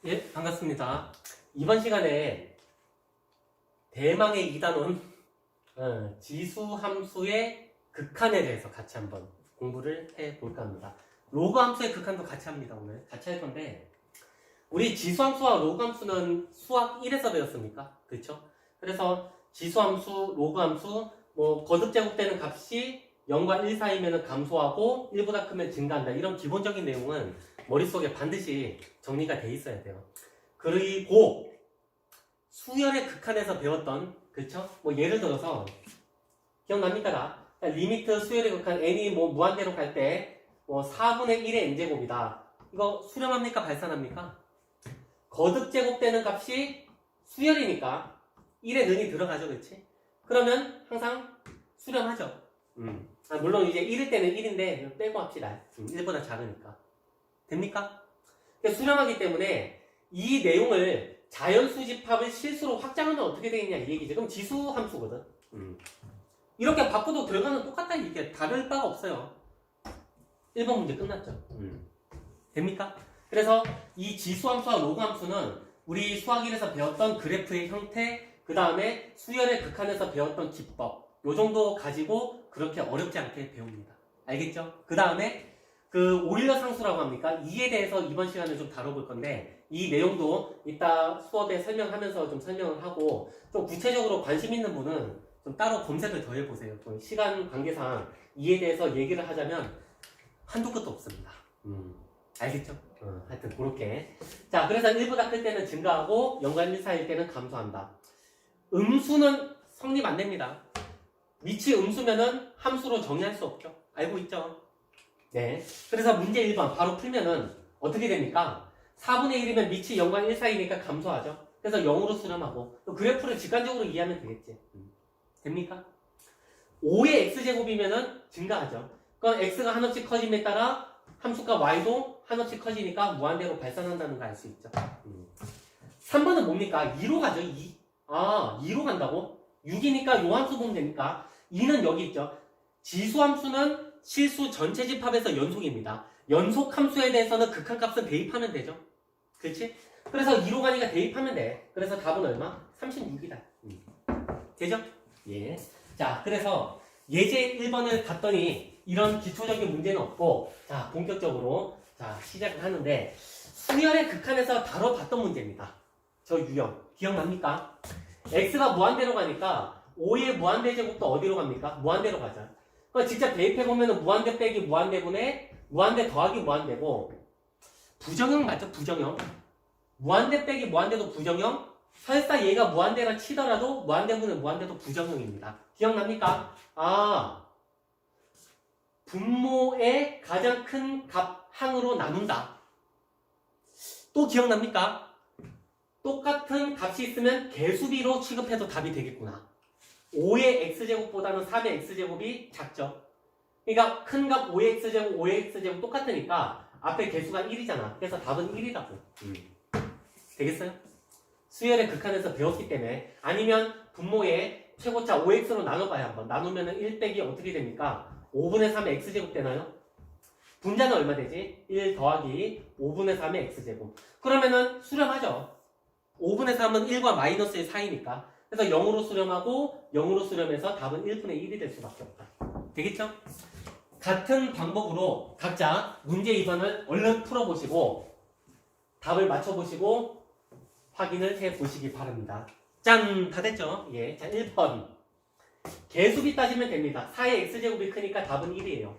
예, 반갑습니다. 이번 시간에 대망의 2단원 지수함수의 극한에 대해서 같이 한번 공부를 해볼까 합니다. 로그 함수의 극한도 같이 합니다. 오늘 같이 할 건데, 우리 지수함수와 로그 함수는 수학 1에서 배웠습니까? 그렇죠? 그래서 지수함수, 로그 함수, 거듭 제곱되는 값이 0과 1 사이면 감소하고 1보다 크면 증가한다. 이런 기본적인 내용은 머릿속에 반드시 정리가 돼 있어야 돼요. 그리고 수열의 극한에서 배웠던, 그쵸? 예를 들어서 기억납니까? 리미트 수열의 극한 n이 무한대로 갈 때 4분의 1의 n제곱이다. 이거 수렴합니까? 발산합니까? 거듭 제곱되는 값이 수열이니까 1의 는이 들어가죠. 그렇지? 그러면 항상 수렴하죠. 물론 이제 1일 때는 1인데 빼고 합시다. 1보다 작으니까. 됩니까? 그러니까 수렴하기 때문에 이 내용을 자연수집합을 실수로 확장하면 어떻게 되겠냐 이 얘기죠. 그럼 지수함수거든. 이렇게 바꿔도 결과는 똑같다. 이게 다를 바가 없어요. 1번 문제 끝났죠. 됩니까? 그래서 이 지수함수와 로그함수는 우리 수학 1에서 배웠던 그래프의 형태, 그 다음에 수열의 극한에서 배웠던 기법, 요 정도 가지고 그렇게 어렵지 않게 배웁니다. 알겠죠? 그 다음에 오일러 상수라고 합니까? 이에 대해서 이번 시간에 좀 다뤄볼 건데, 이 내용도 이따 수업에 설명하면서 좀 설명을 하고, 좀 구체적으로 관심 있는 분은 좀 따로 검색을 더 해보세요. 시간 관계상 이에 대해서 얘기를 하자면 한도 끝도 없습니다. 알겠죠? 하여튼 그렇게. 자, 그래서 1보다 클 때는 증가하고 0과 1 사이일 때는 감소한다. 음수는 성립 안 됩니다. 미치 음수면은 함수로 정의할 수 없죠. 알고 있죠? 네. 그래서 문제 1번 바로 풀면은 어떻게 됩니까? 4분의 1이면 미치 0과 1 사이니까 감소하죠. 그래서 0으로 수렴하고 또 그래프를 직관적으로 이해하면 되겠지. 됩니까? 5의 x제곱이면은 증가하죠. 그럼 x가 한없이 커짐에 따라 함수가 y도 한없이 커지니까 무한대로 발산한다는 거 알 수 있죠. 3번은 뭡니까? 2로 가죠. 2. 2로 간다고? 6이니까 요 함수 보면 되니까 2는 여기 있죠. 지수함수는 실수 전체 집합에서 연속입니다. 연속 함수에 대해서는 극한값은 대입하면 되죠. 그렇지? 그래서 2로 가니까 대입하면 돼. 그래서 답은 얼마? 36이다. 되죠? 예. 자, 그래서 예제 1번을 봤더니 이런 기초적인 문제는 없고, 자, 본격적으로 시작을 하는데, 수열의 극한에서 다뤄봤던 문제입니다. 저 유형 기억납니까? x가 무한대로 가니까 5의 무한대 제곱도 어디로 갑니까? 무한대로 가자. 그러니까 직접 대입해보면 무한대 빼기 무한대분의 무한대 더하기 무한대고, 부정형 맞죠? 부정형. 무한대 빼기 무한대도 부정형. 설사 얘가 무한대라 치더라도 무한대분의 무한대도 부정형입니다. 기억납니까? 분모의 가장 큰 값 항으로 나눈다. 또 기억납니까? 똑같은 값이 있으면 개수비로 취급해도 답이 되겠구나. 5의 x제곱보다는 3의 x제곱이 작죠. 그러니까 큰 값 5의 x제곱, 5의 x제곱 똑같으니까 앞에 개수가 1이잖아. 그래서 답은 1이라고. 되겠어요? 수열의 극한에서 배웠기 때문에. 아니면 분모의 최고차 5x로 나눠봐야 한번. 나누면 1 빼기 어떻게 됩니까? 5분의 3의 x제곱 되나요? 분자는 얼마 되지? 1 더하기 5분의 3의 x제곱. 그러면은 수렴하죠. 5분의 3은 1과 마이너스의 사이니까. 그래서 0으로 수렴하고 0으로 수렴해서 답은 1분의 1이 될 수밖에 없다. 되겠죠? 같은 방법으로 각자 문제 2번을 얼른 풀어보시고 답을 맞춰보시고 확인을 해보시기 바랍니다. 짠! 다 됐죠? 예. 자, 1번. 개수비 따지면 됩니다. 4의 x제곱이 크니까 답은 1이에요.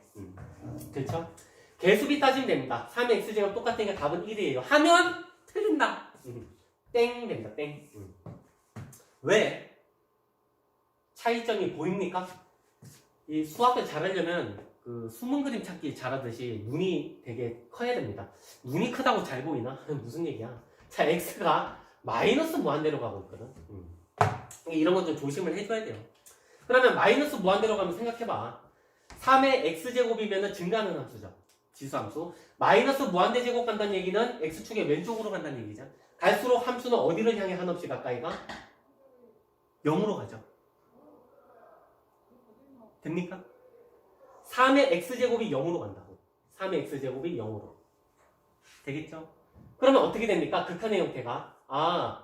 그렇죠? 개수비 따지면 됩니다. 3의 x제곱 똑같으니까 답은 1이에요. 하면 틀린다. 땡 됩니다. 땡. 왜? 차이점이 보입니까? 이 수학을 잘하려면 숨은 그림 찾기 잘하듯이 눈이 되게 커야 됩니다. 눈이 크다고 잘 보이나? 무슨 얘기야? 자, x가 마이너스 무한대로 가고 있거든. 이런 건 좀 조심을 해줘야 돼요. 그러면 마이너스 무한대로 가면 생각해봐. 3의 x제곱이면 증가하는 함수죠. 지수함수. 마이너스 무한대 제곱 간다는 얘기는 x축의 왼쪽으로 간다는 얘기죠. 갈수록 함수는 어디를 향해 한없이 가까이 가? 0으로 가죠. 됩니까? 3의 x제곱이 0으로 간다고. 3의 x제곱이 0으로. 되겠죠? 그러면 어떻게 됩니까? 극한의 형태가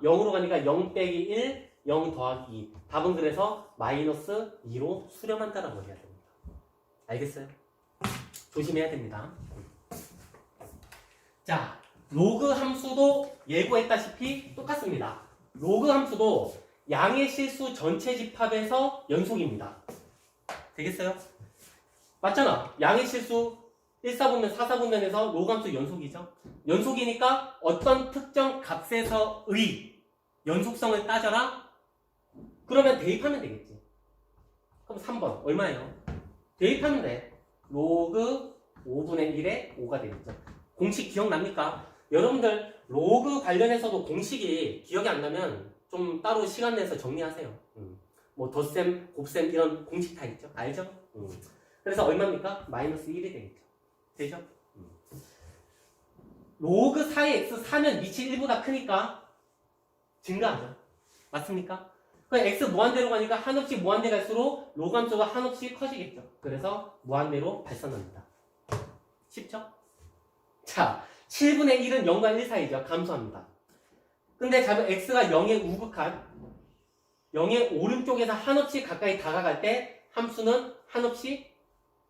0으로 가니까 0 빼기 1, 0 더하기 2. 답은 그래서 마이너스 2로 수렴한다라고 해야 됩니다. 알겠어요? 조심해야 됩니다. 자, 로그 함수도 예고했다시피 똑같습니다. 로그 함수도 양의 실수 전체 집합에서 연속입니다. 되겠어요? 맞잖아. 양의 실수 1사분면 4사분면에서 로그 함수 연속이죠. 연속이니까 어떤 특정 값에서의 연속성을 따져라. 그러면 대입하면 되겠지. 그럼 3번 얼마예요? 대입하면 돼. 로그 5분의 1에 5가 되겠죠. 공식 기억납니까? 여러분들 로그 관련해서도 공식이 기억이 안 나면 좀 따로 시간 내서 정리하세요. 뭐 덧셈, 곱셈 이런 공식 다 있죠. 알죠? 그래서 얼마입니까? 마이너스 1이 되겠죠. 되죠? 로그 4의 x 4면 밑이 1보다 크니까 증가하죠. 맞습니까? 그럼 x 무한대로 가니까 한없이 무한대 갈수록 로그 함수가 한없이 커지겠죠. 그래서 무한대로 발산합니다. 쉽죠? 자, 7분의 1은 0과 1 사이죠. 감소합니다. 근데 잡은 x가 0의 우극한 0의 오른쪽에서 한없이 가까이 다가갈 때 함수는 한없이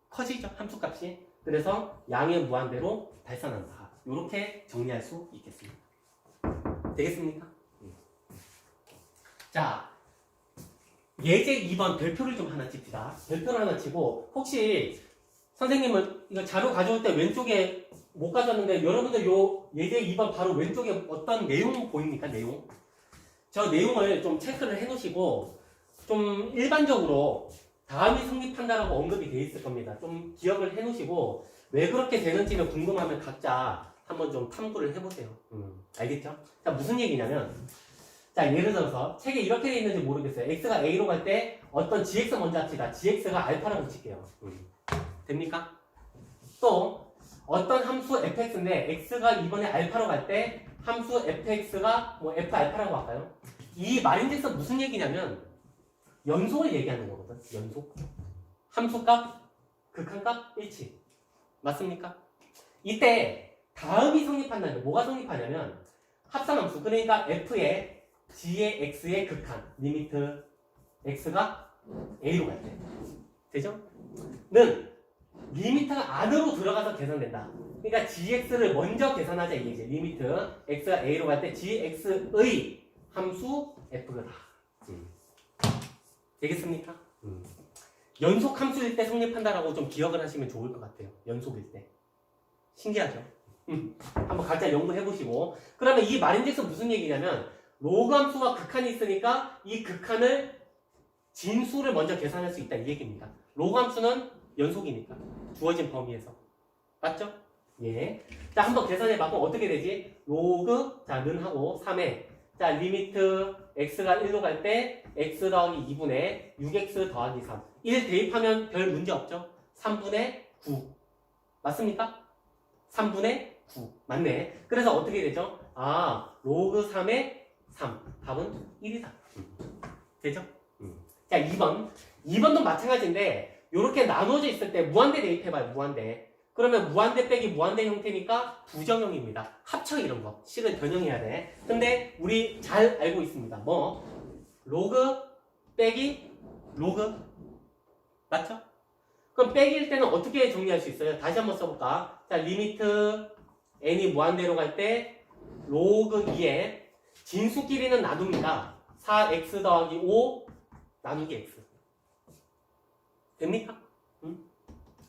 커지죠. 함수값이. 그래서 양의 무한대로 발산한다. 이렇게 정리할 수 있겠습니다. 되겠습니까? 자, 예제 2번 별표를 좀 하나 칩시다. 별표를 하나 치고 혹시 선생님은 이거 자료 가져올 때 왼쪽에 못 가져왔는데 여러분들 요 예제 2번 바로 왼쪽에 어떤 내용 보입니까? 내용? 저 내용을 좀 체크를 해 놓으시고 좀 일반적으로 다음이 성립한다라고 언급이 돼 있을 겁니다. 좀 기억을 해 놓으시고 왜 그렇게 되는지는 궁금하면 각자 한번 좀 탐구를 해보세요. 알겠죠? 자, 무슨 얘기냐면 자, 예를 들어서 책에 이렇게 돼 있는지 모르겠어요. x가 a로 갈 때 어떤 gx 먼저 합시다. gx가 알파라고 칠게요. 됩니까? 또 어떤 함수 fx인데 x가 이번에 알파로 갈 때 함수 fx가 뭐 f 알파라고 할까요? 이 말인즉슨 무슨 얘기냐면 연속을 얘기하는 거거든. 연속. 함수값, 극한값, 일치. 맞습니까? 이때 다음이 성립한다는 거. 뭐가 성립하냐면 합산함수. 그러니까 f의 g의 x의 극한. 리미트 x가 a로 갈 때. 되죠? 는 리미트가 안으로 들어가서 계산된다. 그러니까 gx를 먼저 계산하자 이 얘기죠. 리미트 x가 a로 갈 때 gx의 함수 f가 다. 되겠습니까? 연속 함수일 때 성립한다라고 좀 기억을 하시면 좋을 것 같아요. 연속일 때. 신기하죠? 한번 각자 연구해보시고. 그러면 이 말인즉슨 무슨 얘기냐면 로그 함수와 극한이 있으니까 이 극한을 진수를 먼저 계산할 수 있다 이 얘기입니다. 로그 함수는 연속이니까 주어진 범위에서. 맞죠? 예. 자, 한번 계산해봐고 어떻게 되지? 로그, 자, 는 하고 3에 자, 리미트 x가 1로 갈 때 x 더하기 2분의 6x 더하기 3. 1 대입하면 별 문제 없죠? 3분의 9. 맞습니까? 3분의 9. 맞네. 그래서 어떻게 되죠? 로그 3의 3. 답은 1이다. 되죠? 자, 2번. 2번도 마찬가지인데 이렇게 나눠져 있을 때 무한대 대입해봐요. 무한대. 그러면 무한대 빼기 무한대 형태니까 부정형입니다. 합쳐 이런 거. 식을 변형해야 돼. 근데 우리 잘 알고 있습니다. 뭐? 로그 빼기 로그. 맞죠? 그럼 빼기일 때는 어떻게 정리할 수 있어요? 다시 한번 써볼까? 자, 리미트 n이 무한대로 갈 때 로그 2에 진수끼리는 나눕니다. 4x 더하기 5 나누기 x. 됩니까?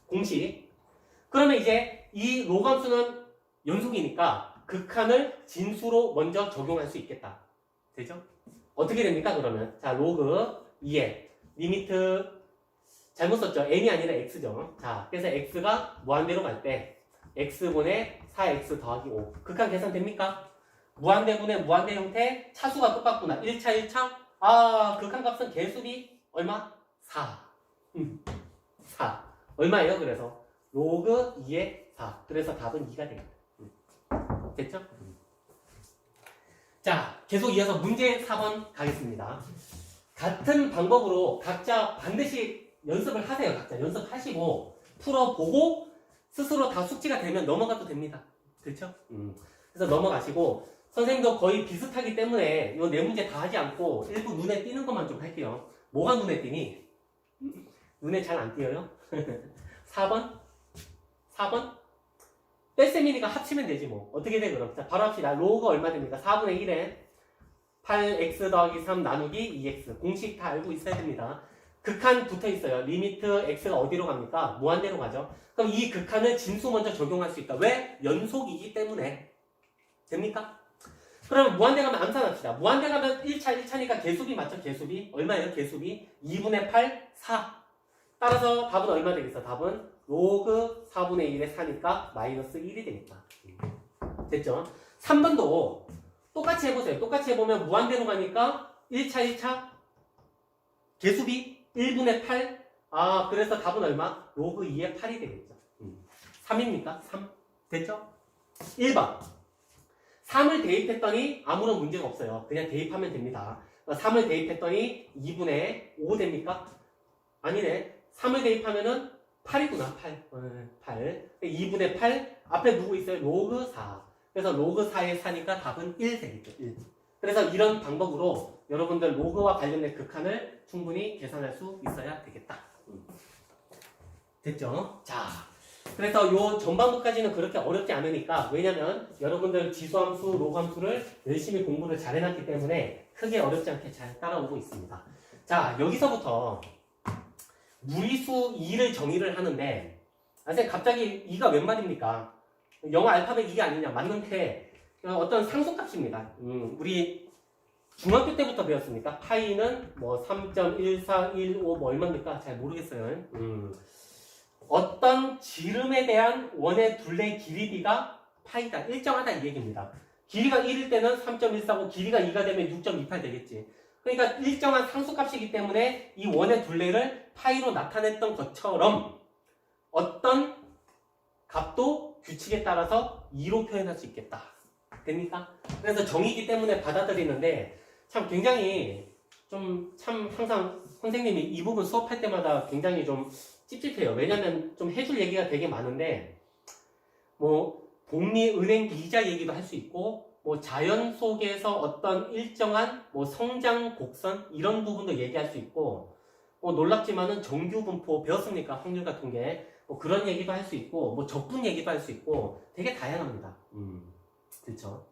공식. 그러면 이제 이 로그 함수는 연속이니까 극한을 진수로 먼저 적용할 수 있겠다. 되죠? 어떻게 됩니까? 그러면 자, 로그 2에 리미트 잘못 썼죠? n이 아니라 x죠. 자, 그래서 x가 무한대로 갈 때 x분의 4x 더하기 5. 극한 계산 됩니까? 무한대분의 무한대 형태 차수가 똑같구나. 1차 1차. 극한 값은 개수비 얼마? 4. 4. 얼마예요? 그래서 로그 2의 4. 그래서 답은 2가 되겠다. 됐죠? 자, 계속 이어서 문제 4번 가겠습니다. 같은 방법으로 각자 반드시 연습을 하세요. 각자 연습하시고 풀어보고 스스로 다 숙지가 되면 넘어가도 됩니다. 그렇죠? 그래서 넘어가시고 선생님도 거의 비슷하기 때문에 이 네 문제 다 하지 않고 일부 눈에 띄는 것만 좀 할게요. 뭐가 눈에 띄니? 눈에 잘 안 띄어요? 4번? 4번? 뺄셈이니까 합치면 되지 뭐. 어떻게 돼 그럼? 자, 바로 합시다. 로우가 얼마 됩니까? 4분의 1에 8x 더하기 3 나누기 2x. 공식 다 알고 있어야 됩니다. 극한 붙어 있어요. 리미트 x가 어디로 갑니까? 무한대로 가죠. 그럼 이 극한을 진수 먼저 적용할 수 있다. 왜? 연속이기 때문에. 됩니까? 그러면 무한대 가면 암산합시다. 무한대 가면 1차 1차니까 개수비 맞죠? 개수비. 얼마예요? 개수비? 2분의 8, 4. 따라서 답은 얼마 되겠어? 답은 로그 4분의 1에 4니까 마이너스 1이 되니까. 됐죠? 3번도 똑같이 해보세요. 똑같이 해보면 무한대로 가니까 1차 1차 개수비 1분의 8. 아, 그래서 답은 얼마? 로그 2의 8이 되겠죠. 3입니까? 3. 됐죠? 1번. 3을 대입했더니 아무런 문제가 없어요. 그냥 대입하면 됩니다. 3을 대입했더니 2분의 5 됩니까? 아니네. 3을 대입하면은 8이구나. 8. 2분의 8. 앞에 누구 있어요? 로그 4. 그래서 로그 4에 4니까 답은 1 되겠죠. 1. 그래서 이런 방법으로 여러분들 로그와 관련된 극한을 충분히 계산할 수 있어야 되겠다. 됐죠? 자, 그래서 요 전반부까지는 그렇게 어렵지 않으니까, 왜냐면 여러분들 지수함수, 로그함수를 열심히 공부를 잘 해놨기 때문에 크게 어렵지 않게 잘 따라오고 있습니다. 자, 여기서부터 무리수 2를 정의를 하는데, 선생님 갑자기 2가 웬 말입니까? 영어 알파벳 2가 아니냐? 맞는데 어떤 상수값입니다. 우리 중학교 때부터 배웠습니까? 파이는 뭐 3.1415 뭐 얼마입니까? 잘 모르겠어요. 어떤 지름에 대한 원의 둘레 길이가 파이다. 일정하다 이 얘기입니다. 길이가 1일 때는 3.145, 길이가 2가 되면 6.28 되겠지. 그러니까 일정한 상수값이기 때문에 이 원의 둘레를 파이로 나타냈던 것처럼 어떤 값도 규칙에 따라서 2로 표현할 수 있겠다. 됩니까? 그래서 정의기 때문에 받아들이는데 참 굉장히 좀 참 항상 선생님이 이 부분 수업할 때마다 굉장히 좀 찝찝해요. 왜냐면 좀 해줄 얘기가 되게 많은데 뭐 복리 은행 이자 얘기도 할 수 있고 뭐 자연 속에서 어떤 일정한 뭐 성장 곡선 이런 부분도 얘기할 수 있고 뭐 놀랍지만은 정규 분포 배웠습니까? 확률과 통계 뭐 그런 얘기도 할 수 있고 뭐 적분 얘기도 할 수 있고 되게 다양합니다. 그렇죠?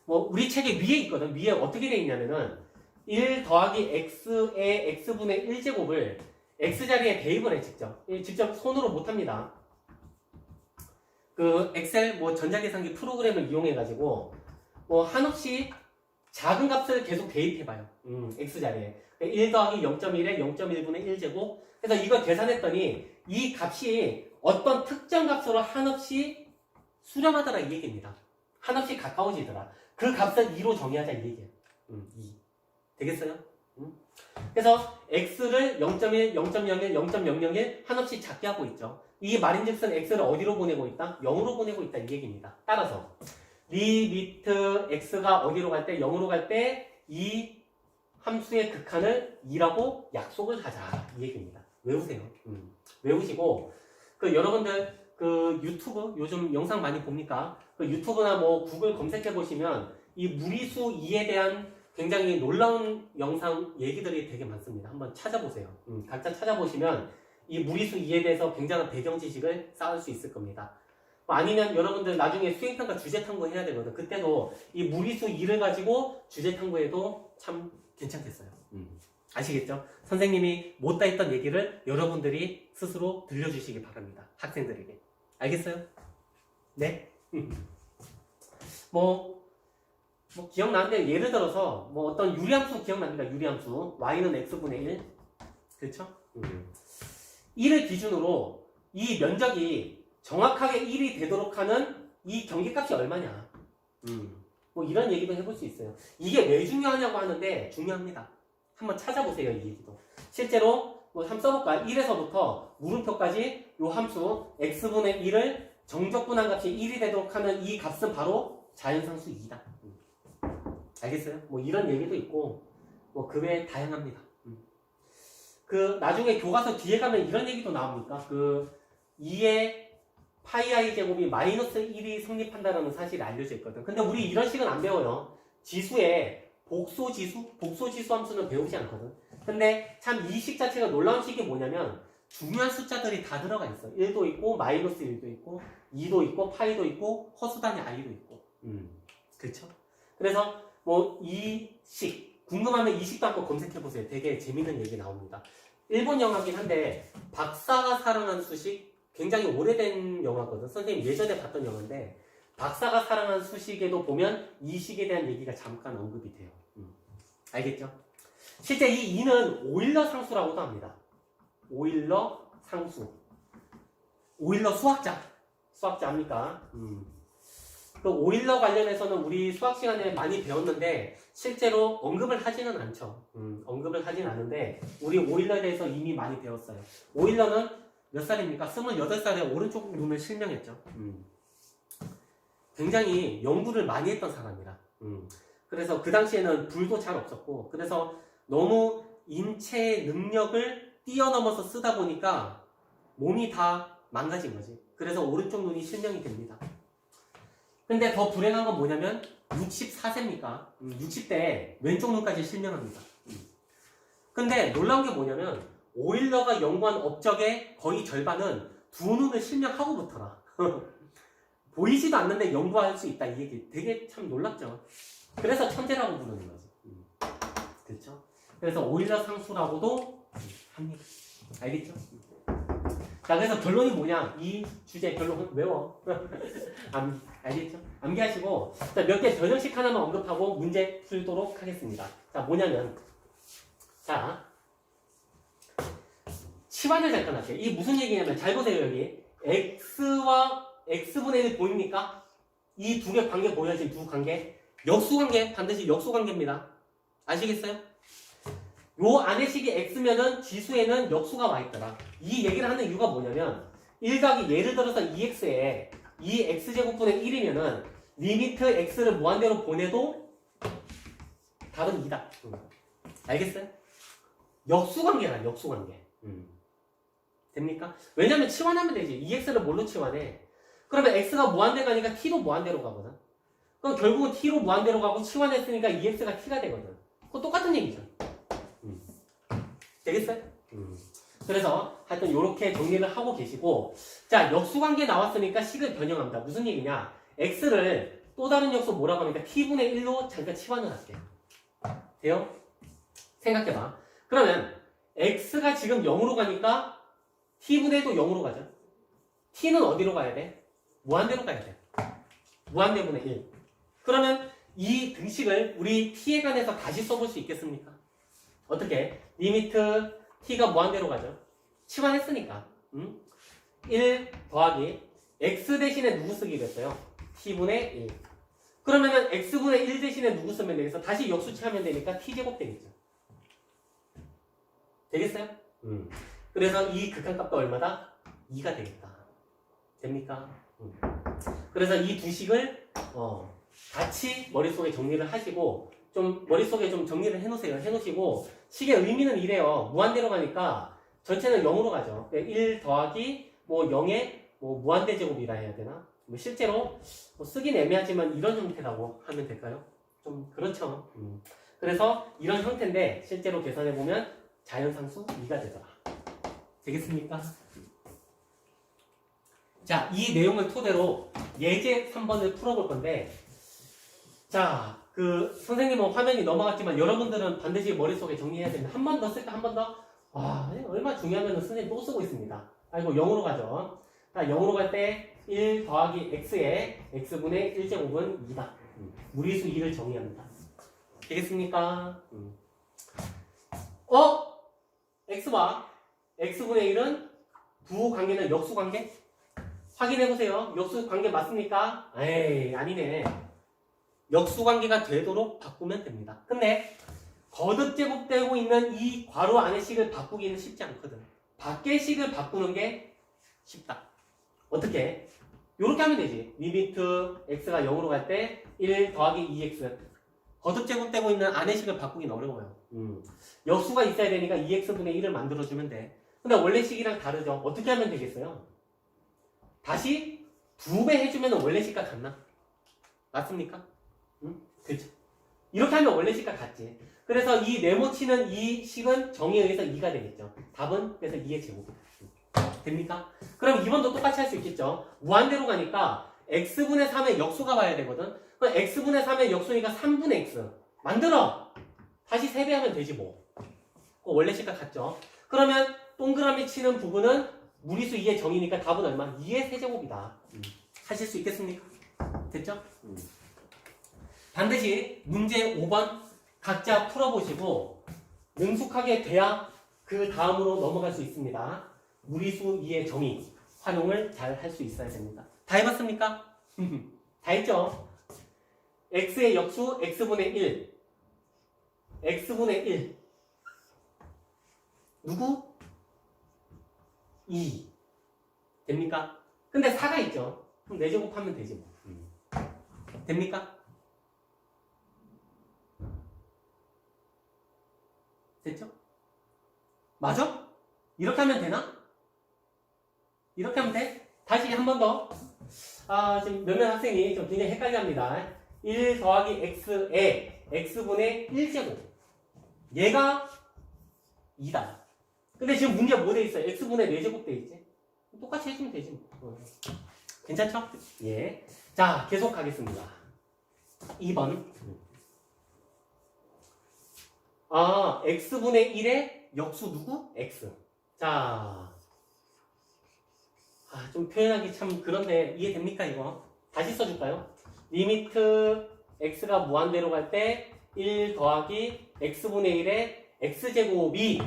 뭐 우리 책에 위에 있거든. 위에 어떻게 돼 있냐면은 1 더하기 x의 x분의 1제곱을 x자리에 대입을 해 직접 손으로 못합니다. 그 엑셀 뭐 전자계산기 프로그램을 이용해 가지고 뭐 한없이 작은 값을 계속 대입해봐요. x자리에 1 더하기 0.1에 0.1분의 1제곱. 그래서 이거 계산했더니 이 값이 어떤 특정 값으로 한없이 수렴하더라 이 얘기입니다. 한없이 가까워지더라. 그 값을 2로 정의하자 이 얘기예요. 2. 되겠어요? 그래서 x를 0.1, 0.01, 0.001 한없이 작게 하고 있죠. 이 말인즉슨 x를 어디로 보내고 있다? 0으로 보내고 있다 이 얘기입니다. 따라서 리미트 x가 어디로 갈 때? 0으로 갈 때 이 함수의 극한을 2라고 약속을 하자 이 얘기입니다. 외우세요. 외우시고 그 여러분들 그 유튜브 요즘 영상 많이 봅니까? 그 유튜브나 뭐 구글 검색해 보시면 이 무리수 2에 대한 굉장히 놀라운 영상 얘기들이 되게 많습니다. 한번 찾아보세요. 각자 찾아보시면 이 무리수 2에 대해서 굉장한 배경 지식을 쌓을 수 있을 겁니다. 아니면 여러분들 나중에 수행평가 주제탐구 해야 되거든. 그때도 이 무리수 2를 가지고 주제탐구해도 참 괜찮겠어요. 아시겠죠? 선생님이 못다 했던 얘기를 여러분들이 스스로 들려주시기 바랍니다. 학생들에게. 알겠어요? 네? 뭐 기억나는데 예를 들어서 뭐 어떤 유리함수 기억납니다. 유리함수 y는 x분의 1 그렇죠? 1을 기준으로 이 면적이 정확하게 1이 되도록 하는 이 경계값이 얼마냐 뭐 이런 얘기도 해볼 수 있어요. 이게 왜 중요하냐고 하는데 중요합니다. 한번 찾아보세요. 이 얘기도 실제로 뭐 한번 써볼까요? 1에서부터 물음표까지 요 함수 x분의 1을 정적분한 값이 1이 되도록 하는 이 값은 바로 자연상수 2다. 알겠어요? 뭐 이런 얘기도 있고 뭐 그 외에 다양합니다. 그 나중에 교과서 뒤에 가면 이런 얘기도 나옵니까? 그 2의 파이 i 제곱이 마이너스 1이 성립한다는 사실이 알려져 있거든. 근데 우리 이런 식은 안 배워요. 지수에 복소지수 함수는 배우지 않거든. 근데 참 이 식 자체가 놀라운 식이 뭐냐면 중요한 숫자들이 다 들어가 있어. 1도 있고 마이너스 1도 있고 2도 있고 파이도 있고 허수단위 i도 있고. 그렇죠? 그래서 뭐 이 식 궁금하면 이 식도 한번 검색해 보세요. 되게 재밌는 얘기 나옵니다. 일본 영화긴 한데 박사가 사랑한 수식 굉장히 오래된 영화거든. 선생님 예전에 봤던 영화인데 박사가 사랑한 수식에도 보면 이 식에 대한 얘기가 잠깐 언급이 돼요. 알겠죠? 실제 이 2는 오일러 상수라고도 합니다. 오일러 상수. 오일러 수학자입니까? 또 오일러 관련해서는 우리 수학 시간에 많이 배웠는데 실제로 언급을 하지는 않죠. 언급을 하진 않은데 우리 오일러에 대해서 이미 많이 배웠어요. 오일러는 몇 살입니까? 28살에 오른쪽 눈을 실명했죠. 굉장히 연구를 많이 했던 사람이라. 그래서 그 당시에는 불도 잘 없었고 그래서 너무 인체의 능력을 뛰어넘어서 쓰다 보니까 몸이 다 망가진 거지. 그래서 오른쪽 눈이 실명이 됩니다. 근데 더 불행한 건 뭐냐면 64세입니까? 60대에 왼쪽 눈까지 실명합니다. 근데 놀라운 게 뭐냐면 오일러가 연구한 업적의 거의 절반은 두 눈을 실명하고부터라. 보이지도 않는데 연구할 수 있다 이 얘기 되게 참 놀랍죠. 그래서 천재라고 부르는 거지. 그렇죠? 그래서 오일러 상수라고도 합니다. 알겠죠? 자, 그래서 결론이 뭐냐? 이 주제 결론 외워. 알겠죠? 암기하시고 몇 개 변형식 하나만 언급하고 문제 풀도록 하겠습니다. 자, 뭐냐면 자 치환을 잠깐 할게요. 이게 무슨 얘기냐면 잘 보세요. 여기 x와 x분의 1 보입니까? 이 두 개 관계 보여요. 지금 두 관계 역수관계, 반드시 역수관계입니다. 아시겠어요? 요 안에 식이 x면은 지수에는 역수가 와 있더라. 이 얘기를 하는 이유가 뭐냐면 1 더하기 예를 들어서 2x에 2x제곱분의 1이면은 리미트 x를 무한대로 보내도 답은 2다. 알겠어요? 역수관계라, 역수관계. 됩니까? 왜냐면 치환하면 되지. 2x를 뭘로 치환해? 그러면 x가 무한대 가니까 t도 무한대로 가거든. 그럼 결국은 t로 무한대로 가고 치환했으니까 2x가 t가 되거든. 그거 똑같은 얘기죠. 되겠어요? 그래서 하여튼 이렇게 정리를 하고 계시고 자 역수관계 나왔으니까 식을 변형합니다. 무슨 얘기냐? x를 또 다른 역수 뭐라고 합니까? t분의 1로 잠깐 치환을 할게요. 돼요? 생각해봐. 그러면 x가 지금 0으로 가니까 t분의 1도 0으로 가죠. t는 어디로 가야 돼? 무한대로 가야 돼. 무한대분의 1. 그러면 이 등식을 우리 t에 관해서 다시 써볼 수 있겠습니까? 어떻게? 리미트 t가 무한대로 가죠. 치환했으니까. 1 더하기 x 대신에 누구 쓰기로 했어요? t분의 1. 그러면은 x분의 1 대신에 누구 쓰면 되겠어? 다시 역수치하면 되니까 t제곱 되겠죠. 되겠어요? 그래서 이 극한값도 얼마다? 2가 되겠다. 됩니까? 그래서 이 두 식을 같이 머릿속에 정리를 하시고 좀 머릿속에 좀 정리를 해놓으세요. 해놓으시고 식의 의미는 이래요. 무한대로 가니까 전체는 0으로 가죠. 1 더하기 뭐 0의 뭐 무한대 제곱이라 해야 되나? 뭐 실제로 뭐 쓰긴 애매하지만 이런 형태라고 하면 될까요? 좀 그렇죠. 그래서 이런 형태인데 실제로 계산해보면 자연상수 2가 되더라. 되겠습니까? 자, 이 내용을 토대로 예제 3번을 풀어볼 건데 자, 선생님은 화면이 넘어갔지만 여러분들은 반드시 머릿속에 정리해야 됩니다. 한 번 더 쓸까? 한 번 더? 와, 얼마나 중요하면 선생님 또 쓰고 있습니다. 아이고, 0으로 가죠. 자, 0으로 갈 때 1 더하기 x에 x분의 1제곱은 2다. 무리수 2를 정의합니다. 되겠습니까? x와 x분의 1은 부호관계는 역수관계? 확인해보세요. 역수관계 맞습니까? 에이, 아니네. 역수관계가 되도록 바꾸면 됩니다. 근데 거듭 제곱되고 있는 이 괄호 안의 식을 바꾸기는 쉽지 않거든. 밖의 식을 바꾸는 게 쉽다. 어떻게? 이렇게 하면 되지. 리미트 x가 0으로 갈 때 1 더하기 2x 거듭 제곱되고 있는 안의 식을 바꾸긴 어려워요. 역수가 있어야 되니까 2x분의 1을 만들어주면 돼. 근데 원래 식이랑 다르죠. 어떻게 하면 되겠어요? 다시 2배 해주면 원래 식과 같나? 맞습니까? 응? 그렇죠. 이렇게 하면 원래 식과 같지. 그래서 이 네모치는 이 식은 정의에 의해서 2가 되겠죠. 답은 그래서 2의 제곱. 됩니까? 그럼 2번도 똑같이 할 수 있겠죠. 무한대로 가니까 x분의 3의 역수가 와야 되거든. 그럼 x분의 3의 역수니까 3분의 x. 만들어! 다시 3배 하면 되지 뭐. 원래 식과 같죠. 그러면 동그라미 치는 부분은 무리수 2의 정의니까 답은 얼마? 2의 세제곱이다. 하실 수 있겠습니까? 됐죠? 반드시 문제 5번 각자 풀어보시고 능숙하게 돼야 그 다음으로 넘어갈 수 있습니다. 무리수 2의 정의 활용을 잘 할 수 있어야 됩니다. 다 해봤습니까? 다 했죠? x의 역수 x분의 1 x분의 1 누구? 2 됩니까? 근데 4가 있죠? 그럼 4제곱하면 되지 뭐. 됩니까? 됐죠? 맞아? 이렇게 하면 되나? 이렇게 하면 돼? 다시 한 번 더. 지금 몇몇 학생이 좀 굉장히 헷갈려 합니다. 1 더하기 x에 x분의 1제곱. 얘가 2다. 근데 지금 문제 뭐 돼 있어요? x분의 4제곱 돼 있지? 똑같이 해주면 되지. 괜찮죠? 예. 자, 계속 가겠습니다. 2번. x분의 1의 역수 누구? x. 자, 좀 표현하기 참 그런데 이해됩니까 이거? 다시 써줄까요? 리미트 x가 무한대로 갈 때 1 더하기 x분의 1의 x제곱이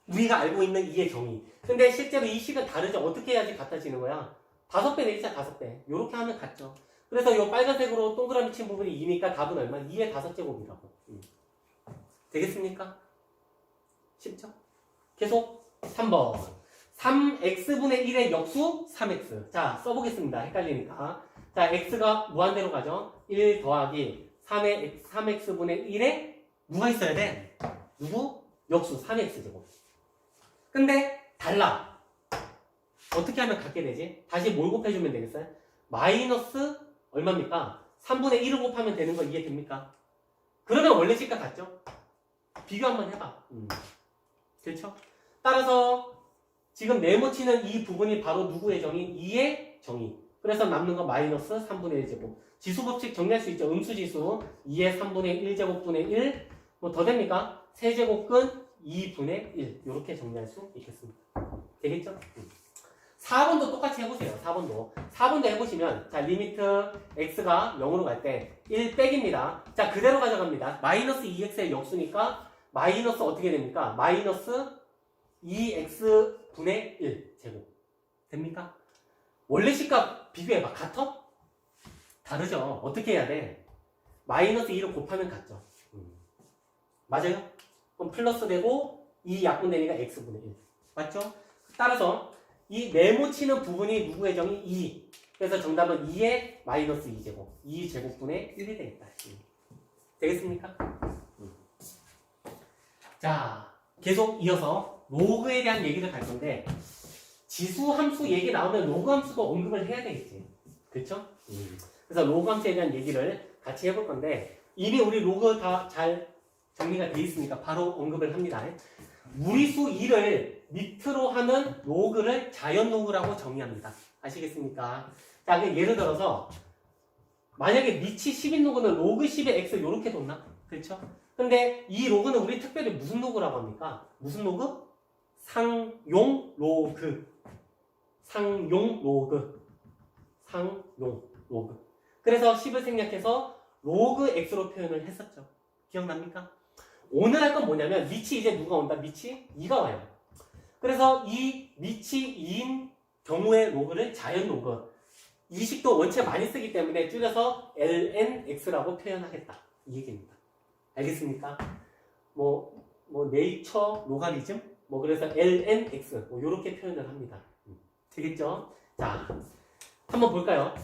우리가 알고 있는 2의 정의. 근데 실제로 이 식은 다르죠. 어떻게 해야지 같아지는 거야? 5배 내리자 5배. 요렇게 하면 같죠. 그래서 요 빨간색으로 동그라미 친 부분이 2니까 답은 얼마? 2의 5제곱이라고. 되겠습니까? 쉽죠? 계속 3번. 3x분의 1의 역수 3x. 자, 써보겠습니다. 헷갈리니까. 자, x가 무한대로 가죠. 1 더하기 3x분의 1에 누가 있어야 돼? 누구? 역수 3x제곱. 근데 달라. 어떻게 하면 같게 되지? 다시 뭘 곱해주면 되겠어요? 마이너스 얼마입니까? 3분의 1을 곱하면 되는 거 이해됩니까? 그러면 원래 식과 같죠? 비교 한번 해봐. 그렇죠? 따라서 지금 네모치는 이 부분이 바로 누구의 정의? 2의 정의. 그래서 남는 거 마이너스 3분의 1제곱. 지수법칙 정리할 수 있죠? 음수지수 2의 3분의 1제곱분의 1. 뭐 더 됩니까? 세제곱근 2분의 1. 이렇게 정리할 수 있겠습니다. 되겠죠? 4번도 똑같이 해보세요. 4번도 해보시면 자 리미트 x가 0으로 갈 때 1 백입니다. 자 그대로 가져갑니다. 마이너스 2x의 역수니까 마이너스 어떻게 됩니까? 마이너스 2x분의 1 제곱. 됩니까? 원래 식과 비교해봐. 같아? 다르죠. 어떻게 해야 돼? 마이너스 2를 곱하면 같죠. 맞아요? 그럼 플러스 되고 2 약분되니까 x분의 1. 맞죠? 따라서 이 네모치는 부분이 누구의 정의? 2. 그래서 정답은 2의 마이너스 2제곱. 2제곱분의 1이 되겠다. 되겠습니까? 자, 계속 이어서 로그에 대한 얘기를 갈 건데 지수 함수 얘기 나오면 로그 함수도 언급을 해야 되겠지. 그렇죠? 그래서 로그 함수에 대한 얘기를 같이 해볼 건데 이미 우리 로그 다 잘 정리가 돼 있으니까 바로 언급을 합니다. 무리수 2를 밑으로 하는 로그를 자연 로그라고 정의합니다. 아시겠습니까? 자, 예를 들어서 만약에 밑이 10인 로그는 로그 10의 x 이렇게 뒀나? 그렇죠? 근데 이 로그는 우리 특별히 무슨 로그라고 합니까? 무슨 로그? 상용 로그. 상용 로그. 상용 로그. 그래서 10을 생략해서 로그 x로 표현을 했었죠. 기억납니까? 오늘 할 건 뭐냐면 밑이 이제 누가 온다? 밑이 2가 와요. 그래서 이 밑이 2인 경우의 로그를 자연 로그. 이 식도 원체 많이 쓰기 때문에 줄여서 lnx라고 표현하겠다. 이 얘기입니다. 알겠습니까? 뭐 네이처 로가리즘? 그래서 lnx 요렇게 표현을 합니다. 되겠죠? 자, 한번 볼까요?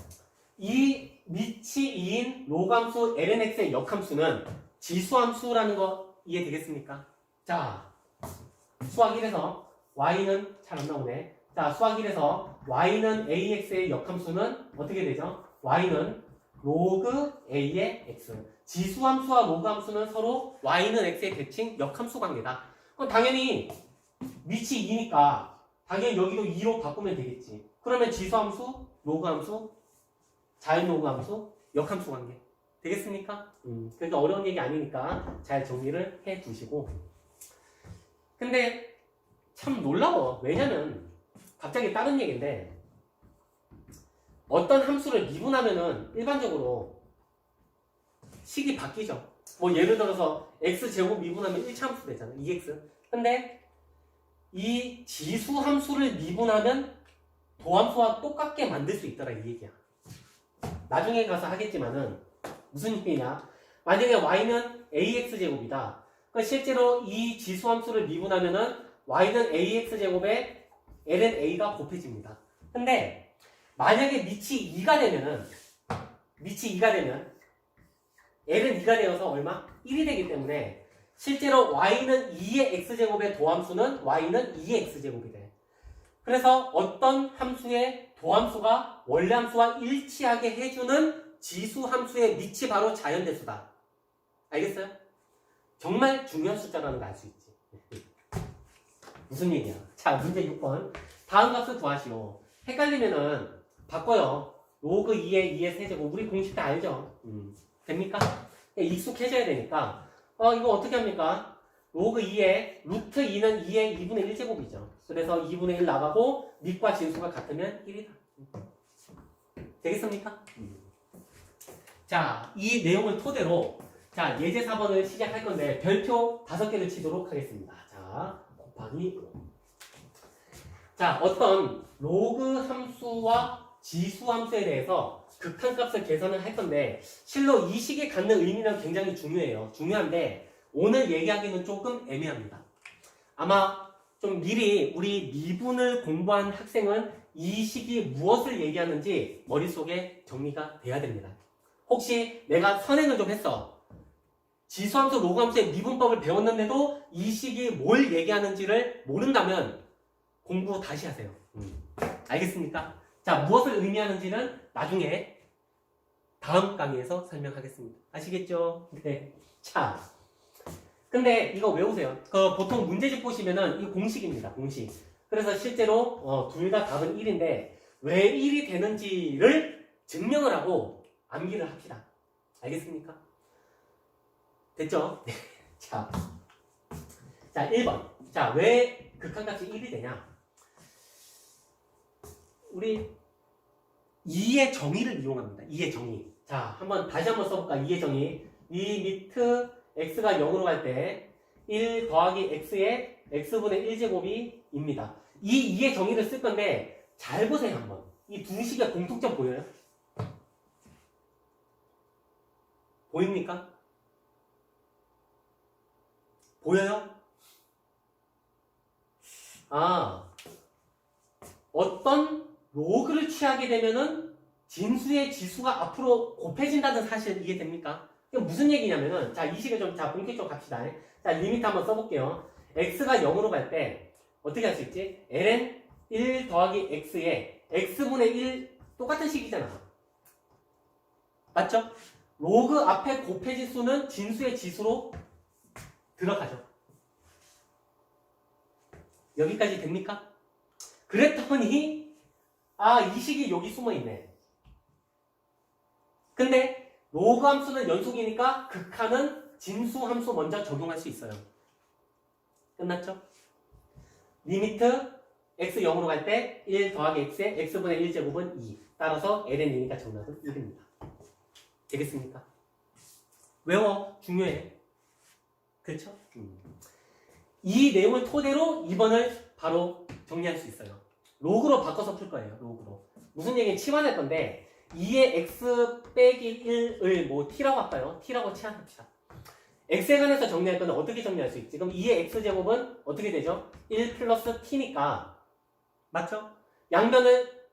이 밑이 2인 로함수 lnx의 역함수는 지수함수라는 거 이해되겠습니까? 자, 수학 1에서 y는 잘 안 나오네. 자, 수학 1에서 y는 ax의 역함수는 어떻게 되죠? y는 로그 a의 x. 지수함수와 로그함수는 서로 y는 x의 대칭 역함수 관계다. 그럼 당연히 밑이 2니까 당연히 여기도 2로 바꾸면 되겠지. 그러면 지수함수, 로그함수, 자연 로그함수, 역함수 관계. 되겠습니까? 그러니까 어려운 얘기 아니니까 잘 정리를 해 두시고. 근데 참 놀라워. 왜냐면 갑자기 다른 얘기인데 어떤 함수를 미분하면은 일반적으로 식이 바뀌죠. 뭐 예를 들어서 x제곱 미분하면 1차 함수 되잖아. 2x. 근데 이 지수 함수를 미분하면 도함수와 똑같게 만들 수 있더라 이 얘기야. 나중에 가서 하겠지만은 무슨 얘기냐? 만약에 y는 ax제곱이다. 그러니까 실제로 이 지수 함수를 미분하면은 y는 ax제곱에 ln a가 곱해집니다. 근데 만약에 밑이 2가 되면은 l은 2가 되어서 얼마? 1이 되기 때문에 실제로 y는 2의 x제곱의 도함수는 y는 2의 x제곱이 돼. 그래서 어떤 함수의 도함수가 원래 함수와 일치하게 해주는 지수 함수의 밑이 바로 자연대수다. 알겠어요? 정말 중요한 숫자라는 걸 알 수 있지. 무슨 얘기야? 자, 문제 6번. 다음 값을 구하시오. 헷갈리면은 바꿔요. 로그 2의 2의 세제곱. 우리 공식 다 알죠? 됩니까? 익숙해져야 되니까. 이거 어떻게 합니까? 로그 2에 루트 2는 2의 2분의 1제곱이죠. 그래서 2분의 1 나가고 밑과 진수가 같으면 1이다. 되겠습니까? 자, 이 내용을 토대로 자, 예제 4번을 시작할 건데 별표 5개를 치도록 하겠습니다. 자, 곱하기 5. 자, 어떤 로그 함수와 지수 함수에 대해서 극한값을 계산을 할 건데 실로 이 식이 갖는 의미는 굉장히 중요해요. 중요한데 오늘 얘기하기는 조금 애매합니다. 아마 좀 미리 우리 미분을 공부한 학생은 이 식이 무엇을 얘기하는지 머릿속에 정리가 돼야 됩니다. 혹시 내가 선행을 좀 했어. 지수함수, 로그함수의 미분법을 배웠는데도 이 식이 뭘 얘기하는지를 모른다면 공부 다시 하세요. 알겠습니까? 자, 무엇을 의미하는지는 나중에 다음 강의에서 설명하겠습니다. 아시겠죠? 네. 자, 근데 이거 외우세요. 보통 문제집 보시면은 이 공식입니다. 공식. 그래서 실제로 둘 다 답은 1인데 왜 1이 되는지를 증명을 하고 암기를 합시다. 알겠습니까? 됐죠? 자, 1번. 자, 왜 극한값이 1이 되냐? 우리 2의 정의를 이용합니다. 2의 정의. 자, 다시 한번 써볼까? 2의 정의. 리미트 x가 0으로 갈 때 1 더하기 x의 x분의 1제곱이입니다. 이 2의 정의를 쓸 건데 잘 보세요 한번. 이 두 식의 공통점 보여요? 보입니까? 보여요? 어떤 로그를 취하게 되면은 진수의 지수가 앞으로 곱해진다는 사실 이해됩니까? 이게 무슨 얘기냐면은, 자, 이 식을 좀, 본격적으로 갑시다. 자, 리미트 한번 써볼게요. x가 0으로 갈 때, 어떻게 할 수 있지? ln 1 더하기 x에 x분의 1, 똑같은 식이잖아. 맞죠? 로그 앞에 곱해지수는 진수의 지수로 들어가죠. 여기까지 됩니까? 그랬더니, 이 식이 여기 숨어있네. 근데 로그 함수는 연속이니까 극한은 진수 함수 먼저 적용할 수 있어요. 끝났죠? 리미트 x 0으로 갈 때 1 더하기 x의 x분의 1제곱은 2. 따라서 ln이니까 정답은 1입니다. 되겠습니까? 외워. 중요해. 그렇죠? 이 내용을 토대로 2번을 바로 정리할 수 있어요. 로그로 바꿔서 풀 거예요. 로그로. 무슨 얘기는 치환할 건데 2의 x 빼기 1을 뭐 t라고 할까요? t라고 치환합시다. x에 관해서 정리할 거는 어떻게 정리할 수 있지? 그럼 2의 x제곱은 어떻게 되죠? 1 플러스 t니까 맞죠? 양변을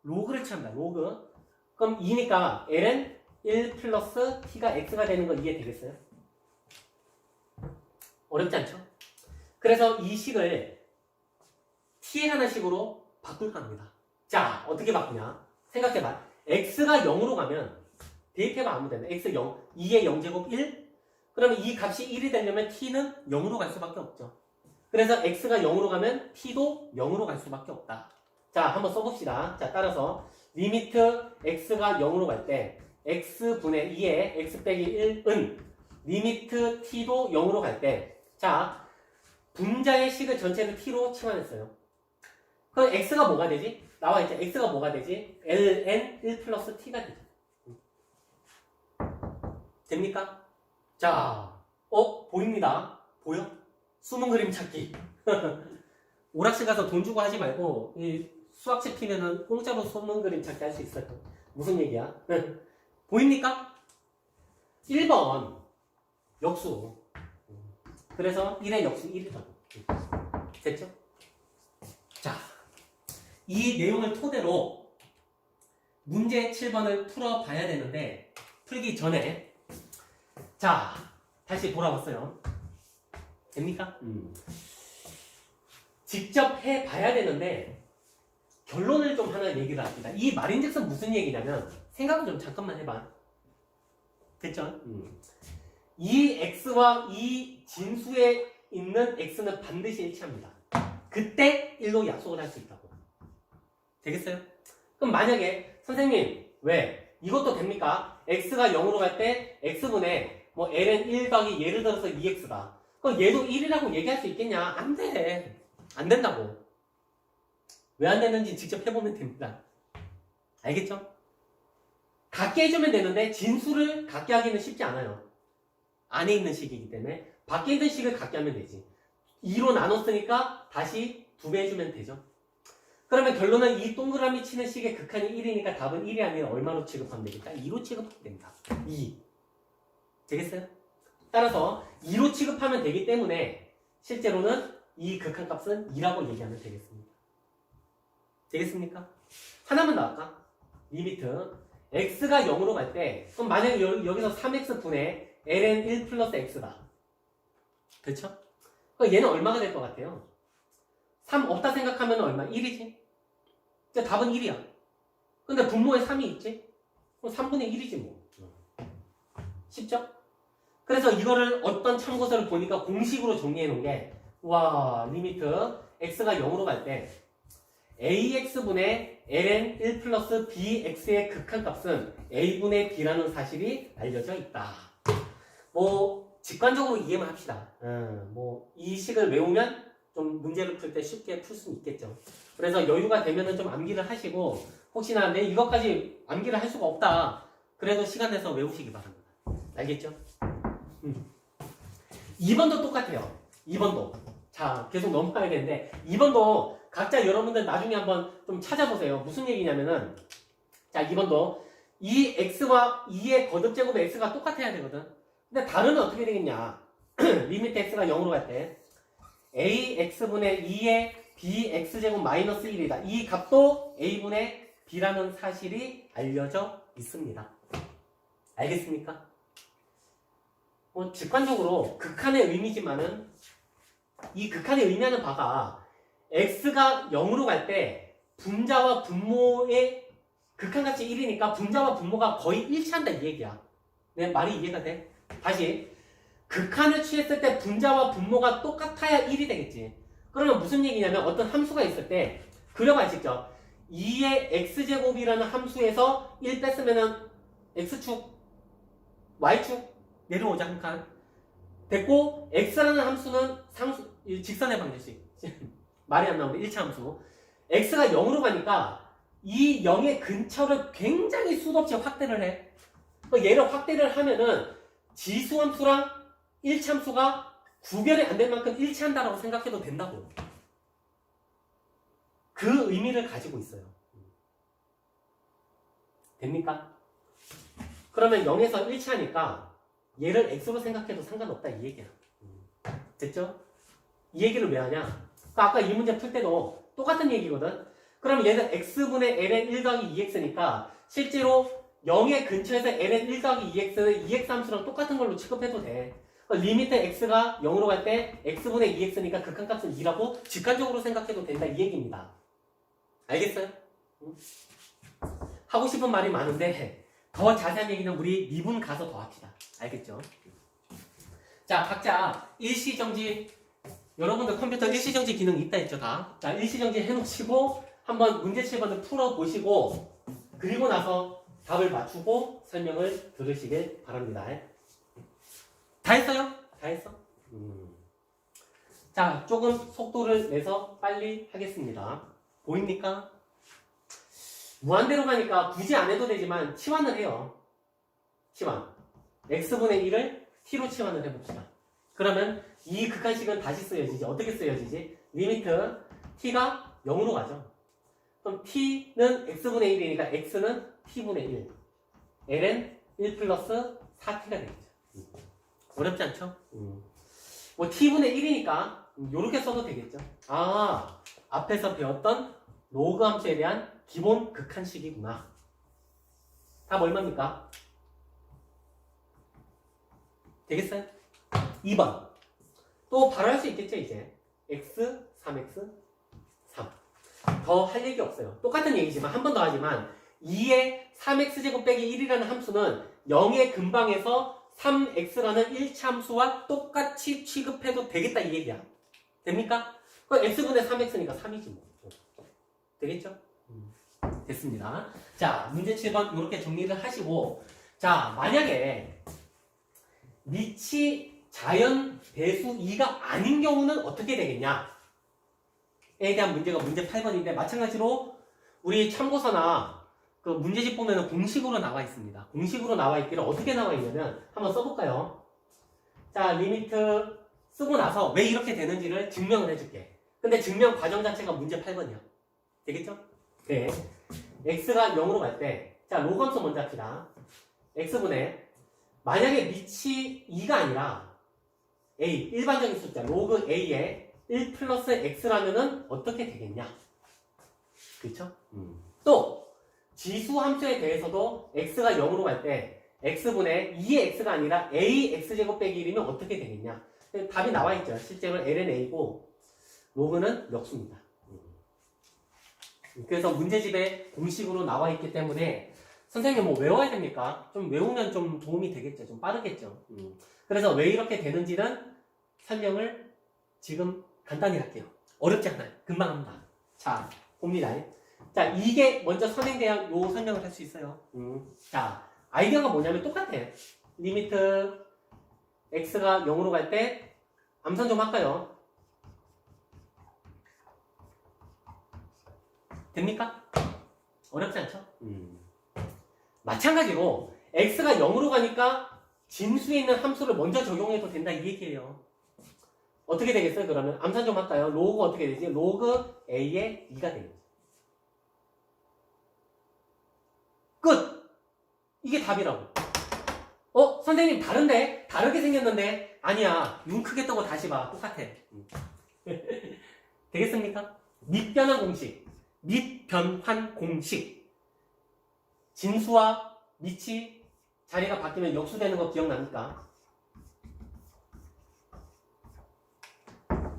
로그를 취합니다. 로그. 그럼 2니까 ln 1 플러스 t가 x가 되는 거 이해되겠어요? 어렵지 않죠? 그래서 이 식을 t에 관한 식으로 바꿀까 합니다. 자, 어떻게 바꾸냐? 생각해봐. x가 0으로 가면 대입해봐 아무 데나. x 0, 2의 0제곱 1? 그러면 이 값이 1이 되려면 t는 0으로 갈 수밖에 없죠. 그래서 x가 0으로 가면 t도 0으로 갈 수밖에 없다. 자, 한번 써봅시다. 자, 따라서 리미트 x가 0으로 갈 때 x분의 2의 x 빼기 1은 리미트 t도 0으로 갈 때, 자, 분자의 식을 전체를 t로 치환했어요. 그럼 x가 뭐가 되지? 나와 있죠. x가 뭐가 되지? ln 1 플러스 t가 되죠. 됩니까? 자, 보입니다. 보여? 숨은 그림 찾기. 오락실 가서 돈 주고 하지 말고 이 수학책 피면은 공짜로 숨은 그림 찾기 할 수 있어요. 무슨 얘기야? 보입니까? 1번 역수. 그래서 1의 역수 1이라고. 됐죠? 자, 이 내용을 토대로 문제 7번을 풀어봐야 되는데 풀기 전에, 자, 다시 돌아왔어요. 됩니까? 직접 해봐야 되는데 결론을 좀 하나 얘기를 합니다. 이 말인즉슨 무슨 얘기냐면 생각을 좀 잠깐만 해봐. 됐죠? 이 x와 이 진수에 있는 x는 반드시 일치합니다. 그때 1로 약속을 할 수 있다고. 되겠어요? 그럼 만약에 선생님 왜? 이것도 됩니까? x가 0으로 갈 때 x분의 뭐 ln 1 더하기 예를 들어서 2x다. 그럼 얘도 1이라고 얘기할 수 있겠냐? 안 돼. 안 된다고. 왜 안 되는지 직접 해보면 됩니다. 알겠죠? 같게 해주면 되는데 진수를 같게 하기는 쉽지 않아요. 안에 있는 식이기 때문에 밖에 있는 식을 같게 하면 되지. 2로 나눴으니까 다시 2배 해주면 되죠. 그러면 결론은 이 동그라미 치는 식의 극한이 1이니까 답은 1이 아니라 얼마로 취급하면 되겠다? 2로 취급하면 됩니다. 2. 되겠어요? 따라서 2로 취급하면 되기 때문에 실제로는 이 극한값은 2라고 얘기하면 되겠습니다. 되겠습니까? 하나만 나올까? 리미트 x가 0으로 갈 때, 그럼 만약에 여기서 3x분의 ln 1 플러스 x다. 그렇죠? 그럼 얘는 얼마가 될 것 같아요? 3 없다 생각하면 얼마? 1이지? 이제 답은 1이야. 근데 분모에 3이 있지? 그럼 3분의 1이지 뭐. 쉽죠? 그래서 이거를 어떤 참고서를 보니까 공식으로 정리해 놓은 게, 와, 리미트 x가 0으로 갈 때 ax분의 ln 1 플러스 bx의 극한값은 a분의 b라는 사실이 알려져 있다. 뭐 직관적으로 이해만 합시다. 뭐 이 식을 외우면 좀 문제를 풀 때 쉽게 풀 수 있겠죠. 그래서 여유가 되면은 좀 암기를 하시고, 혹시나 내 이것까지 암기를 할 수가 없다, 그래도 시간 내서 외우시기 바랍니다. 알겠죠? 2번도 똑같아요. 2번도. 자, 계속 넘어가야겠는데 2번도 각자 여러분들 나중에 한번 좀 찾아보세요. 무슨 얘기냐면은, 자, 2번도 이 x와 2의 거듭제곱의 x가 똑같아야 되거든. 근데 다르면 어떻게 되겠냐? 리미트 x가 0으로 갈 때 ax분의 2의 bx제곱 마이너스 1이다. 이 값도 a분의 b라는 사실이 알려져 있습니다. 알겠습니까? 뭐 직관적으로 극한의 의미지만은 이 극한의 의미하는 바가 x가 0으로 갈 때 분자와 분모의 극한값이 1이니까 분자와 분모가 거의 일치한다 이 얘기야. 내 말이 이해가 돼? 다시 극한을 취했을 때 분자와 분모가 똑같아야 1이 되겠지. 그러면 무슨 얘기냐면 어떤 함수가 있을 때 그려봐 직접. 2의 x제곱이라는 함수에서 1 뺐으면은 x축, y축 내려오자 한 칸. 됐고 x라는 함수는 직선의 방정식. 말이 안 나오는데 1차 함수. x가 0으로 가니까 이 0의 근처를 굉장히 수도 없이 확대를 해. 얘를 확대를 하면은 지수함수랑 1참수가 구별이 안 될 만큼 일치한다라고 생각해도 된다고. 그 의미를 가지고 있어요. 됩니까? 그러면 0에서 일치하니까 얘를 x로 생각해도 상관없다 이 얘기야. 됐죠? 이 얘기를 왜 하냐? 아까 이 문제 풀 때도 똑같은 얘기거든. 그럼 얘는 x분의 ln 1 더하기 2x니까 실제로 0의 근처에서 ln 1 더하기 2x는 2x 함수랑 똑같은 걸로 취급해도 돼. 리미트 x가 0으로 갈 때 x분의 2x니까 극한값은 2라고 직관적으로 생각해도 된다 이 얘기입니다. 알겠어요? 응? 하고 싶은 말이 많은데 더 자세한 얘기는 우리 미분 가서 더 합시다. 알겠죠? 자, 각자 일시정지, 여러분들 컴퓨터 일시정지 기능 있다 했죠, 다? 자, 일시정지 해놓으시고 한번 문제 7번을 풀어보시고 그리고 나서 답을 맞추고 설명을 들으시길 바랍니다. 다 했어요? 다 했어? 자, 조금 속도를 내서 빨리 하겠습니다. 보입니까? 무한대로 가니까 굳이 안 해도 되지만 치환을 해요. 치환. x분의 1을 t로 치환을 해봅시다. 그러면 이 극한식은 다시 쓰여지지. 어떻게 쓰여지지? 리미트 t가 0으로 가죠. 그럼 t는 x분의 1이니까 x는 t분의 1. ln 1 플러스 4t가 되겠죠. 어렵지 않죠? 뭐 t분의 1이니까 이렇게 써도 되겠죠. 아, 앞에서 배웠던 로그 함수에 대한 기본 극한식이구나. 답 얼마입니까? 되겠어요? 2번. 또 바로 할 수 있겠죠, 이제. x, 3x, 3. 더 할 얘기 없어요. 똑같은 얘기지만, 한 번 더 하지만, 2의 3x제곱 빼기 1이라는 함수는 0의 근방에서 3x라는 1차 함수와 똑같이 취급해도 되겠다, 이 얘기야. 됩니까? 그럼 x분의 3x니까 3이지 뭐. 되겠죠? 됐습니다. 자, 문제 7번 이렇게 정리를 하시고, 자, 만약에 밑이 자연 배수 2가 아닌 경우는 어떻게 되겠냐? 에 대한 문제가 문제 8번인데, 마찬가지로 우리 참고서나 그 문제집 보면 공식으로 나와 있습니다. 공식으로 나와 있기를 어떻게 나와 있냐면, 한번 써볼까요? 자, 리미트 쓰고 나서 왜 이렇게 되는지를 증명을 해줄게. 근데 증명 과정 자체가 문제 8번이야. 되겠죠? 네. x가 0으로 갈 때, 자, 로그 함수 먼저 합시다. x분의, 만약에 밑이 2가 아니라 a, 일반적인 숫자, 로그 a에 1 플러스 x라면은 어떻게 되겠냐? 그렇죠? 또, 지수 함수에 대해서도 x가 0으로 갈 때, x분의 2의 x가 아니라 a x제곱 빼기 1이면 어떻게 되겠냐? 답이 나와 있죠. 실제로 ln a고, 로그는 역수입니다. 그래서 문제집에 공식으로 나와 있기 때문에 선생님 뭐 외워야 됩니까? 좀 외우면 좀 도움이 되겠죠. 좀 빠르겠죠. 그래서 왜 이렇게 되는지는 설명을 지금 간단히 할게요. 어렵지 않아요. 금방 합니다. 자, 봅니다. 자, 이게 먼저 선행돼야 요 설명을 할 수 있어요. 자, 아이디어가 뭐냐면 똑같아. 리미트 x가 0으로 갈 때 암산 좀 할까요? 됩니까? 어렵지 않죠? 마찬가지로 x가 0으로 가니까 진수에 있는 함수를 먼저 적용해도 된다 이 얘기예요. 어떻게 되겠어요? 그러면 암산 좀 할까요? 로그 어떻게 되지? 로그 a의 2가 되겠죠. 끝! 이게 답이라고. 선생님 다른데? 다르게 생겼는데? 아니야. 눈 크게 뜨고 다시 봐. 똑같아. 되겠습니까? 밑변환 공식. 밑변환 공식. 진수와 밑이 자리가 바뀌면 역수되는 거 기억납니까?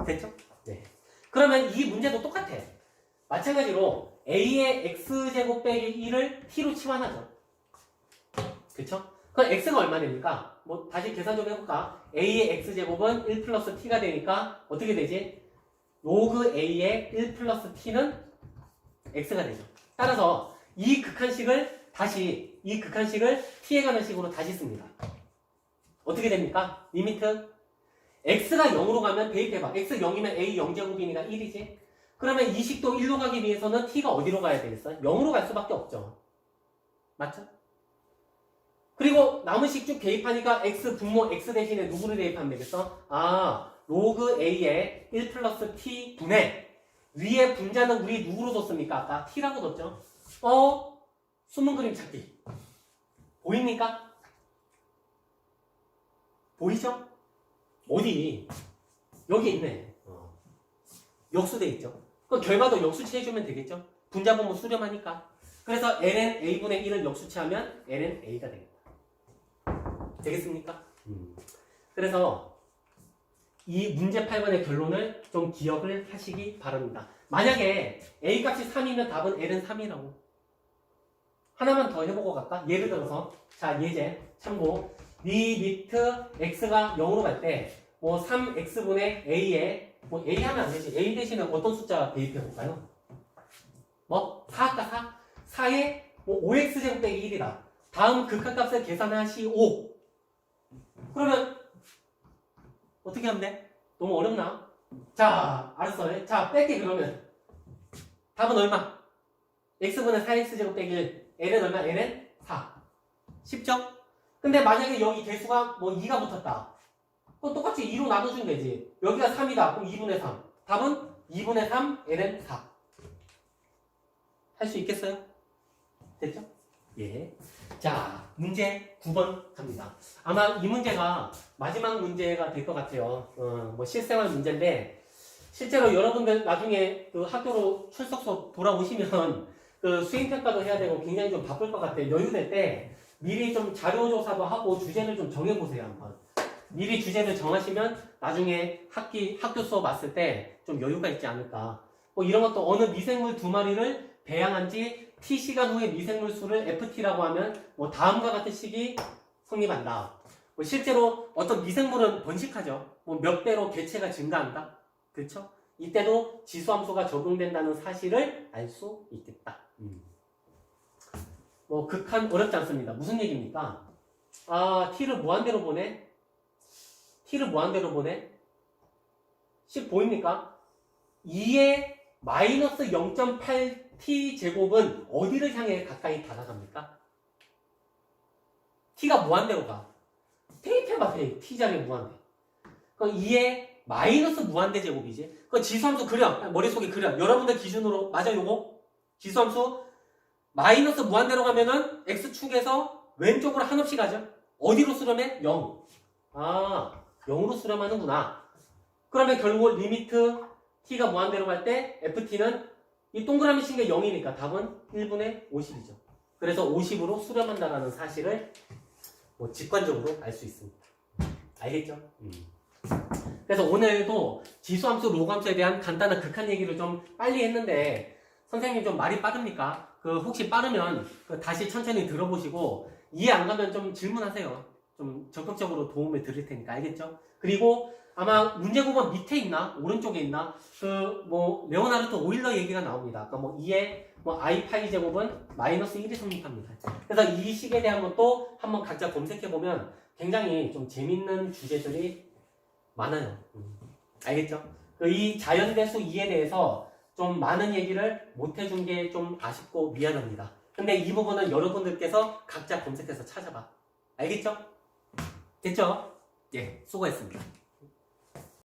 됐죠? 네. 그러면 이 문제도 똑같아. 마찬가지로 a의 x제곱 빼기 1을 t로 치환하죠. 그쵸? 그럼 x가 얼마 됩니까? 뭐 다시 계산 좀 해볼까? a의 x제곱은 1 플러스 t가 되니까 어떻게 되지? 로그 a의 1 플러스 t는 x가 되죠. 따라서 이 극한식을 t에 관한 식으로 다시 씁니다. 어떻게 됩니까? 리미트 x가 0으로 가면 대입해봐. x 0이면 a 0제곱이니까 1이지. 그러면 이 식도 1로 가기 위해서는 t가 어디로 가야 되겠어? 0으로 갈 수밖에 없죠. 맞죠? 그리고 남은 식 쭉 대입하니까 x 분모 x 대신에 누구를 대입하면 되겠어? 아, 로그 a의 1 플러스 t 분의 위에 분자는 우리 누구로 뒀습니까? 아까 t라고 뒀죠? 숨은 그림 찾기. 보입니까? 보이죠? 어디? 여기 있네. 역수돼 있죠. 그럼 결과도 역수치해주면 되겠죠? 분자 분모 수렴하니까. 그래서 ln a분의 1을 역수치하면 ln a가 되겠다. 되겠습니까? 그래서 이 문제 8번의 결론을 좀 기억을 하시기 바랍니다. 만약에 A 값이 3이면 답은 L은 3이라고. 하나만 더 해보고 갈까? 예를 들어서 자 예제 참고 리미트 x가 0으로 갈 때 뭐 3x분의 a에 뭐 a 하면 안 되지. a 대신에 어떤 숫자 대입해 볼까요? 뭐 4 할까? 4에 뭐 5x제곱 빼기 1이다. 다음 극한값을 계산하시오. 그러면 어떻게 하면 돼? 너무 어렵나? 자 알았어. 자 뺄게. 그러면 답은 얼마? x분의 4x제곱 빼기 1. l은 얼마? l은 4. 쉽죠? 근데 만약에 여기 개수가 뭐 2가 붙었다. 또 똑같이 2로 나눠주면 되지. 여기가 3이다. 그럼 2분의 3. 답은 2분의 3, l은 4. 할 수 있겠어요? 됐죠? 예. 자, 문제 9번 갑니다. 아마 이 문제가 마지막 문제가 될 것 같아요. 뭐 실생활 문제인데, 실제로 여러분들 나중에 그 학교로 출석소 돌아오시면 그 수행평가도 해야 되고 굉장히 좀 바쁠 것 같아요. 여유 될 때 미리 좀 자료조사도 하고 주제를 좀 정해보세요, 한번. 미리 주제를 정하시면 나중에 학교 수업 왔을 때 좀 여유가 있지 않을까. 뭐 이런 것도 어느 미생물 두 마리를 배양한 지 T시간 후에 미생물 수를 FT라고 하면 뭐 다음과 같은 식이 성립한다. 뭐 실제로 어떤 미생물은 번식하죠. 뭐 몇 배로 개체가 증가한다. 그렇죠? 이때도 지수함수가 적용된다는 사실을 알 수 있겠다. 뭐 극한 어렵지 않습니다. 무슨 얘기입니까? 아, t를 무한대로 보내? t를 무한대로 보내? 식 보입니까? 2의 마이너스 0.8t 제곱은 어디를 향해 가까이 다가갑니까? t가 무한대로 가. 대입해봐, 대입. t 자리에 무한대. 그럼 2의 마이너스 무한대 제곱이지. 그 지수함수 그려. 머릿속에 그려. 여러분들 기준으로 맞아 요거? 지수함수 마이너스 무한대로 가면은 x축에서 왼쪽으로 한없이 가죠. 어디로 수렴해? 0. 아, 0으로 수렴하는구나. 그러면 결국 리미트 t가 무한대로 갈 때 ft는 이 동그라미 친 게 0이니까 답은 1분의 50이죠. 그래서 50으로 수렴한다는 사실을 뭐 직관적으로 알 수 있습니다. 알겠죠? 그래서 오늘도 지수함수, 로그함수에 대한 간단한 극한 얘기를 좀 빨리 했는데 선생님 좀 말이 빠릅니까? 그 혹시 빠르면 다시 천천히 들어보시고 이해 안 가면 좀 질문하세요. 좀 적극적으로 도움을 드릴 테니까. 알겠죠? 그리고 아마 문제 9번 밑에 있나? 오른쪽에 있나? 그 뭐 레오나르트 오일러 얘기가 나옵니다. 그러니까 뭐 2의 뭐 i 파이 제곱은 마이너스 1이 성립합니다. 그래서 이 식에 대한 것도 한번 각자 검색해보면 굉장히 좀 재밌는 주제들이 많아요. 알겠죠? 이 자연대수 2에 대해서 좀 많은 얘기를 못 해준 게 좀 아쉽고 미안합니다. 근데 이 부분은 여러분들께서 각자 검색해서 찾아봐. 알겠죠? 됐죠? 예, 수고했습니다.